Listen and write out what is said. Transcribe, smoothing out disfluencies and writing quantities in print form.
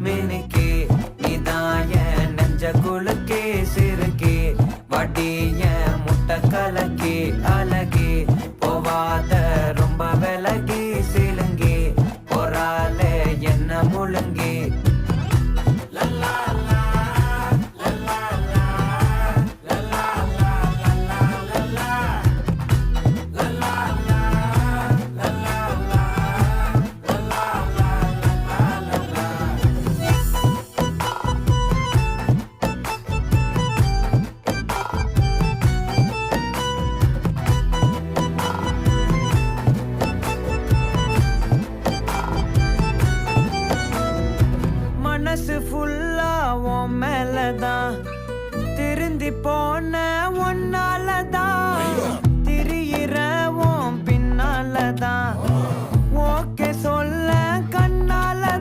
மினுக்கே நீதான் என் நெஞ்ச குலுக்கே சிறுக்கே வட்டி என் முட்டை கலக்கே அழகே போவாத ரொம்ப விலகி சிலுங்கே பொறாலே என்ன முழுங்கே மனசு ஃபுல்லா உன் மேலதான் திருந்தி போன ஒன்னாலதான் திரியிற உன் பின்னாலதான்